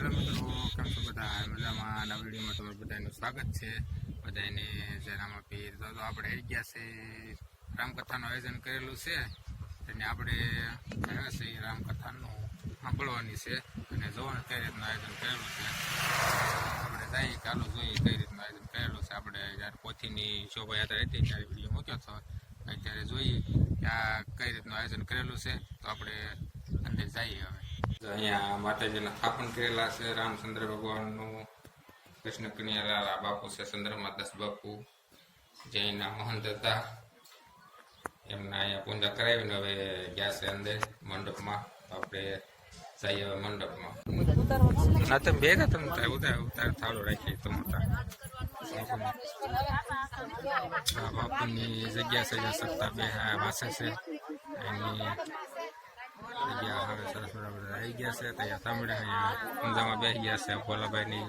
Hello મિત્રો, કેમ છો બધા? મજામાં? આ વિડીયોમાં તમારું બધાનું સ્વાગત છે. બધાને જય રામાપીર. તો આપણે આવી ગયા છે, રામકથાનું આયોજન કરેલું છે અને આપણે આવ્યા છે રામકથાનું સાંભળવાની છે અને જોવાનું કઈ રીતનું આયોજન કરેલું છે. આપણે જઈએ ચાલુ જોઈએ કઈ રીતનું આયોજન કરેલું છે. આપણે જ્યારે પોથીની શોભાયાત્રા હતી ત્યારે વિડીયો મૂક્યો હતો. અત્યારે જોઈએ કે આ કઈ રીતનું આયોજન કરેલું છે. તો આપણે અંદર જઈએ હવે. અહીંયા માતાજીના સ્થાપન કરેલા છે. રામચંદ્ર ભગવાનનું, કૃષ્ણ કનૈયાલાલ બાપુ છે, ચંદ્રમાદાસ બાપુ જૈનના મહંત હતા. એમના અહીંયા પૂજા કરાવીને હવે ગયા છે અંદર મંડપમાં. આપણે જઈએ હવે મંડપમાં. ના તમે ભેગા તમે ઉતાર થાળો રાખી તમારા બાપુની જગ્યા છે જ્યાં સત્તા બે વાસે છે એની જગ્યા હવે સરસ બરાબર આવી ગયા છે. ત્યાં તાંબડા અહીંયા ઊંઝામાં બેસી ગયા છે ભોલાભાઈની.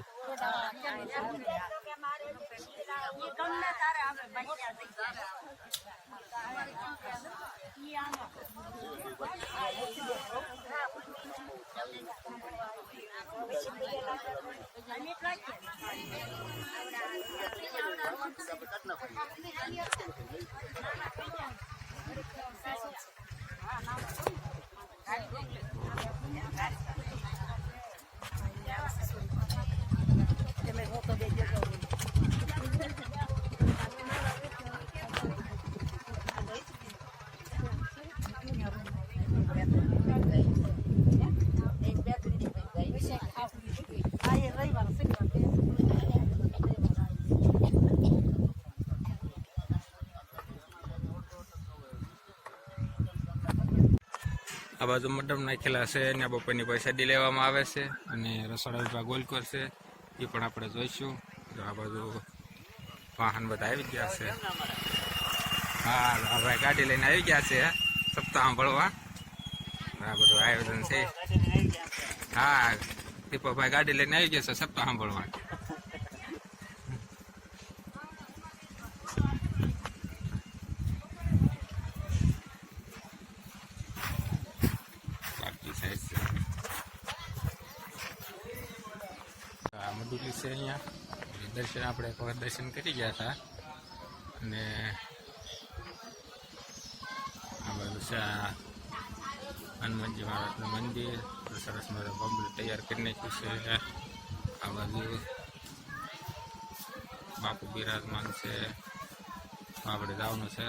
આ બાજુ મંડપ નાખેલા છે અને બપોરની પ્રસાદી લેવામાં આવે છે અને રસોડા વિભાગ ગોલકોર છે એ પણ આપણે જોઈશું. આ બાજુ વાહન બધા આવી ગયા છે. હા ભાઈ ગાડી લઈને આવી ગયા છે સપ્તાહ સાંભળવા. આ બધું આયોજન છે. હા દીપકભાઈ ગાડી લઈને આવી ગયા છે સપ્તાહ સાંભળવા. મડુલી છે અહીંયા દર્શન આપણે એક વખત દર્શન કરી ગયા હતા અને આ બાજુ છે હનુમાનજી મહારાજનું મંદિર સરસ મજા બમ્બલ તૈયાર કરી નાખ્યું છે. આ બાજુ બાપુ બિરાજમાન છે. આપણે જવાનું છે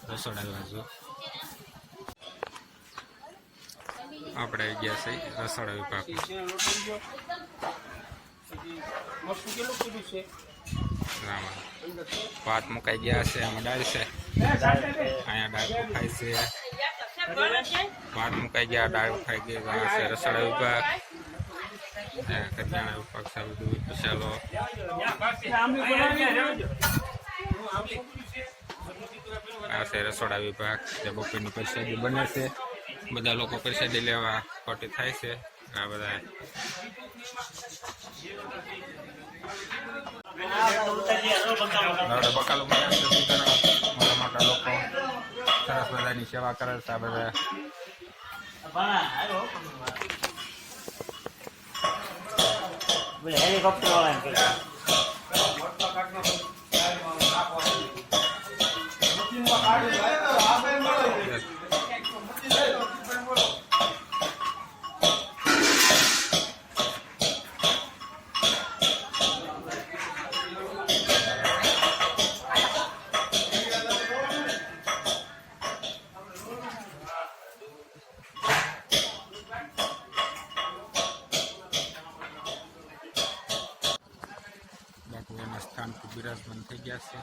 રસોડા બાજુ. આપણે ગયા છે રસોડા વિભાગ. ભાત મુકાઈ ગયા છે. આમાં દાળ છે. અહીંયા દાળ ખાય છે. ભાત મુકાઈ ગયા, દાળ ખાઈ ગયા છે. રસોડા વિભાગ, કરિયાણા વિભાગ છે. બધું વિશાલો આ છે રસોડા વિભાગ. જે બપોરની પ્રસાદી બને છે. બધા લોકો પ્રસાદી લેવા ખોટી થાય છે. આ બધા બકાલું મોટા મોટા લોકો સરસ બધાની સેવા કરે છે. આ બધા હેલિકોપ્ટર વાળા સ્થાન પર બિરાજમાન થઈ ગયા છે.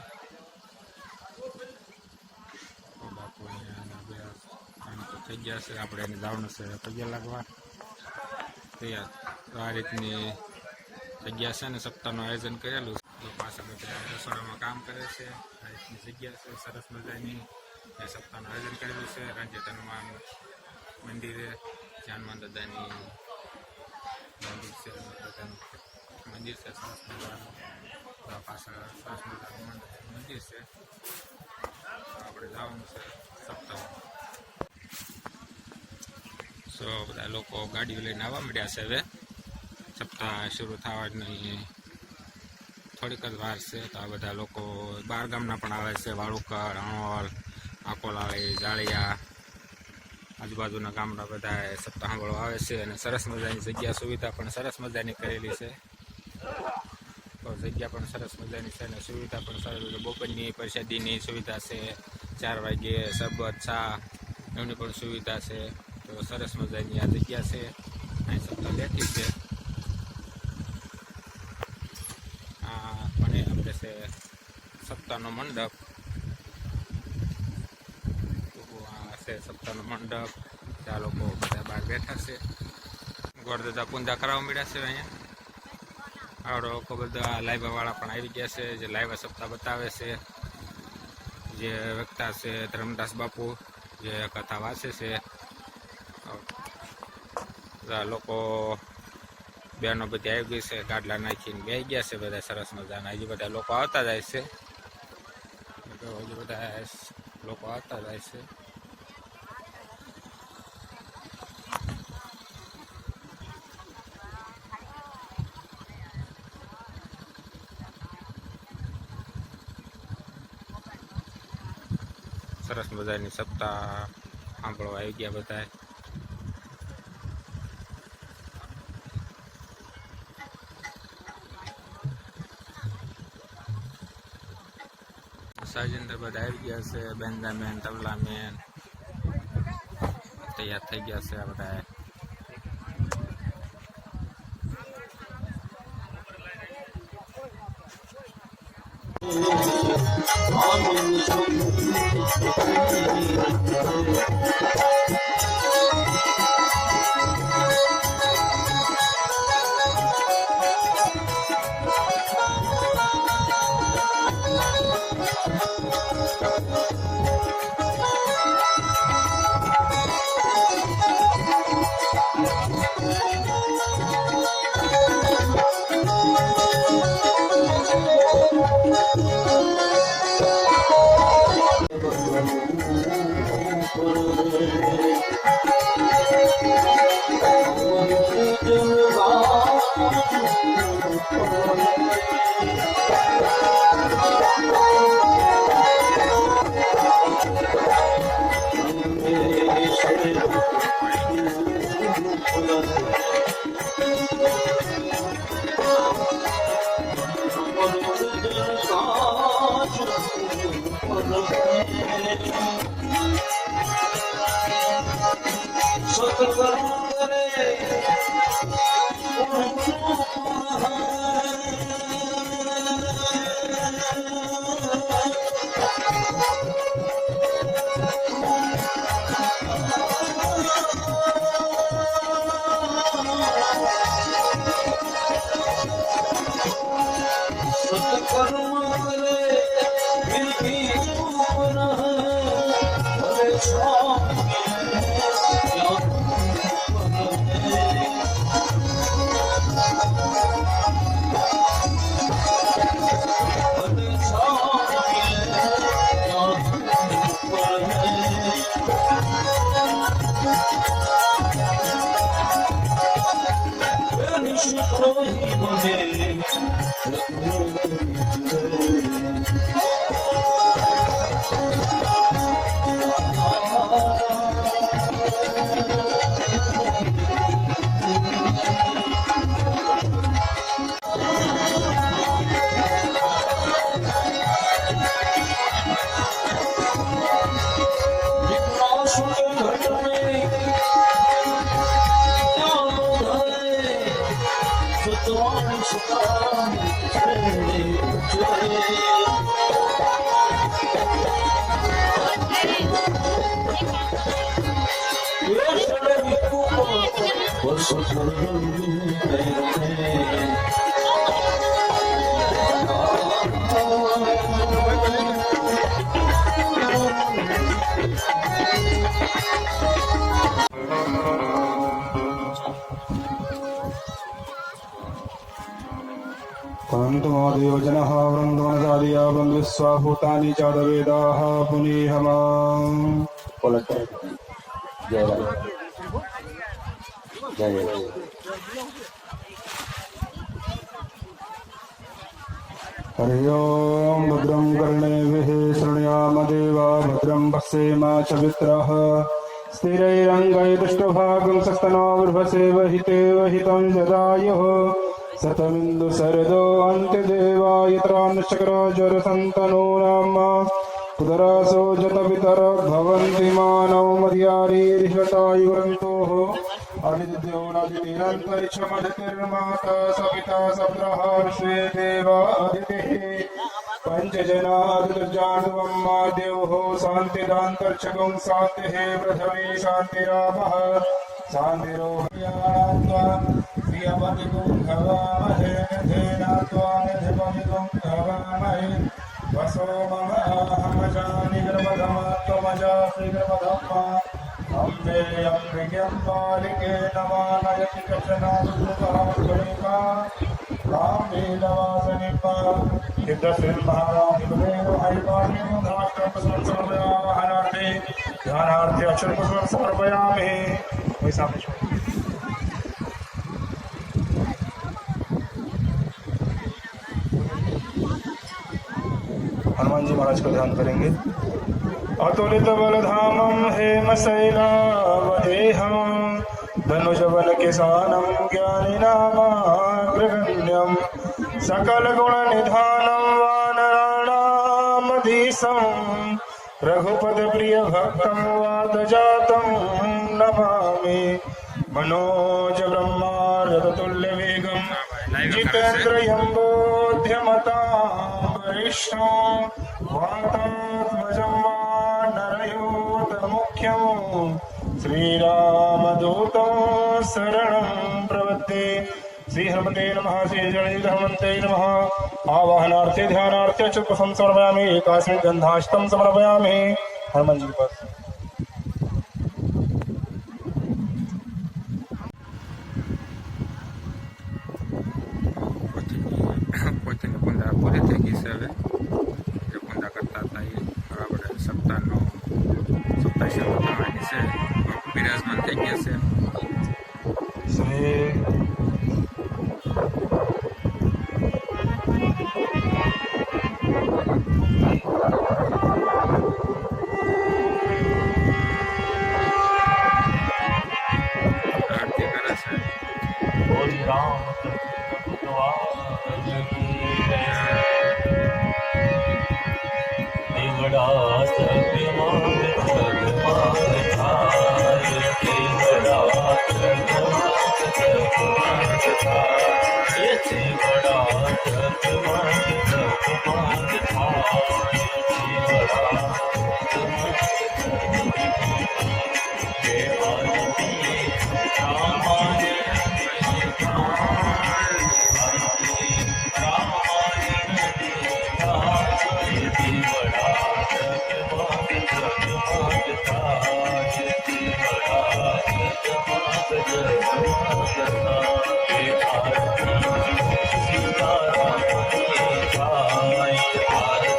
બાપુ અહીંયા સ્થાન પર થઈ ગયા છે. આપણે એને જવાનું છે પગે લાગવા તૈયાર. તો આ રીતની જગ્યા છે ને સપ્તાહનું આયોજન કરેલું છે. પાછળ બધા રસોડામાં કામ કરે છે. આ રીતની જગ્યા છે સરસ મજાની. એ સપ્તાહનું આયોજન કરેલું છે. રાજ્ય હનુમાન મંદિરે હનુમાન દાદાની મંદિર છે. મંદિર છે સરસ મજાનું. પાછળ સરસ મજાનું મંદિર છે. આપણે જવાનું છે સપ્તાહ. બધા લોકો ગાડીઓ લઈને આવવા મળ્યા છે. હવે સપ્તાહ શરૂ થવાની થોડીક જ વાર છે. તો આ બધા લોકો બહાર ગામના પણ આવે છે. વાળુકર, અણોલ, આકોલાળી, જાળિયા, આજુબાજુના ગામના બધા સપ્તાહ સાંભળવા આવે છે. અને સરસ મજાની જગ્યા, સુવિધા પણ સરસ મજાની કરેલી છે. તો જગ્યા પણ સરસ મજાની છે અને સુવિધા પણ સરસ. બપોરની પ્રસાદીની સુવિધા છે. 4 વાગ્યે શરબત, ચા એમની પણ સુવિધા છે. તો સરસ મજાની આ જગ્યા છે. અહીં સપ્તાહ બેઠી છે. આ પણ આપણે છે સપ્તાહનો મંડપ. આ છે સપ્તાહનો મંડપ. ત્યાં લોકો બધા બહાર બેઠા છે. ગોળદાદા પૂંજા કરાવવા મળ્યા છે. અહીંયા આવડો લોકો બધા લાઈવાવાળા પણ આવી ગયા છે, જે લાઈવા સપ્તાહ બતાવે છે. જે વક્તા છે ધર્મદાસ બાપુ, જે કથા વાંચે છે. લોકો બહેનો બધી આવી ગઈ છે, ગાડલા નાખીને બેસી ગયા છે બધા સરસ મજાના. હજી બધા લોકો આવતા જાય છે. હજી બધા લોકો આવતા જાય છે. સરસ મજાની સપ્તાહ સાંભળવા આવી ગયા બધા. સાજેન્દ્ર બધા આવી ગયા છે. બેન્જામેન, તબલામેન તૈયાર થઈ ગયા છે. આ બધા योजनः वृन्दवनचार्या वृन्द्विस्वाभूतानि चादवेदाः पुनीहमाम् जय जय हरि ओम भद्रं कर्णेभिः शृणुयाम देवा भद्रं पश्येमाक्षभित्रः स्थिरैरङ्गैदुष्टभागं सस्तनाविर्भसेवहितेवहितं जदायुः शतमिन्दुशरदो अन्त्यदेवायत्रान्नचक्रो ज्वरसन्तनूनाम् उदरासो जतपितर भवन्ति मानव मर्यारीरिहतायुरन्तोः अदित्यो नदितिरन्तरिक्षमदितिर्माता सपिता सप्रहर्षे देवा अदितिः पञ्चजनादिर्जानुवं मा देवो शान्तिदान्तर्चकं शान्तिः पृथ्वी शान्तिरापः शान्तिरोहयात्वा श्रियपतिगुं भवामहे निधेनात्वा निधिपतिगुं भवामहे वसो मम अहमजानि गर्भधमत्वमजा श्रीगर्भधम्मा अम्बे अम्बिक्यं बालिके नमानयति कचनादुर्गुणिका रामेलवासनिपा सिद्धश्रीमहाराजदेव हरिपाणिधाष्टपुष्पसमर्पयामि ध्यानार्थे अक्षरपुष्पं समर्पयामि वही सामने छोड़ हनुमान जी महाराज का ध्यान करेंगे। अतुलित बलधामं हेमशैलावदेहं धनुजबल किसानं ज्ञानिनामाग्रगण्यं सकलगुणनिधानं वानराणामधीशं रघुपतिप्रियभक्तं वादजातं नमामि मनोजब्रह्मार्यतुल्यवेगं जितेन्द्रियं बोध्यमतां वरिष्ठं वातात्मजं वानरयूतमुख्यं श्रीरामदूतं शरणं प्रपद्ये। श्री हनुमते नमः। श्री जणिधर्मन्ते नमः। आवाहनार्थे ध्यानार्थे चुप्पं समर्पयामि। एकस्मिन् गन्धाष्टं समर्पयामि। हनुमान जी के पास પોતાની પૂંજા પૂરી થઈ ગઈ છે. હવે જે પૂંજા કરતા હતા એ આપણે સપ્તાહનો સપ્તાહ શરૂ કરવાની છે. બિરાજમાન થઈ ગયા છે. આરતી કરે છે.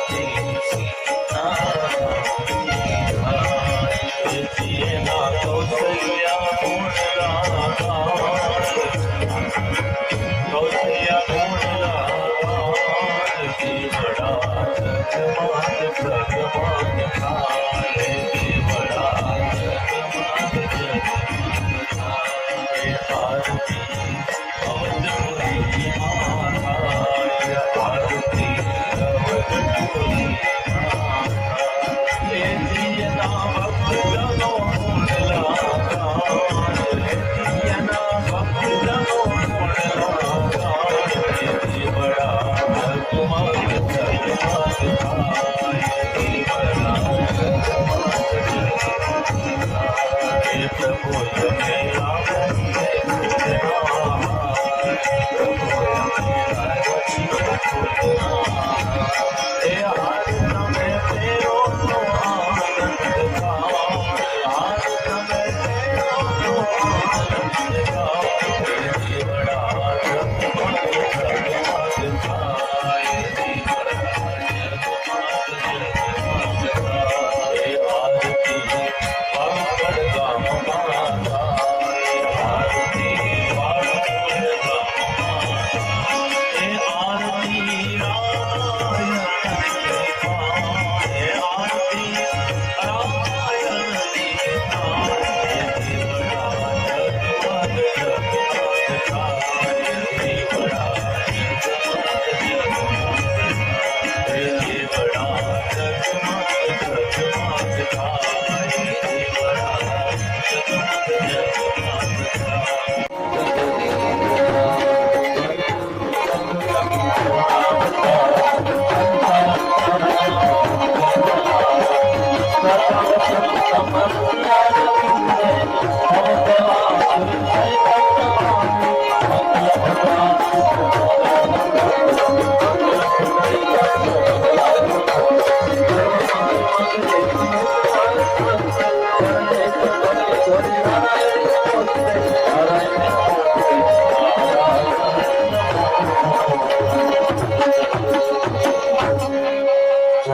आरती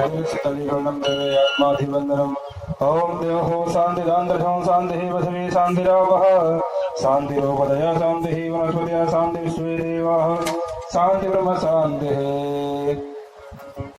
शीतलीकरणं देवे आत्माधिवन्दनम् ॐ देवो शान्तिदान्द्रशं शान्तिः पृथिवी शान्तिरावः शान्तिरोपदया शान्तिः वनस्पतयः शान्ति विश्वे देवाः शान्ति ब्रह्म शान्तिः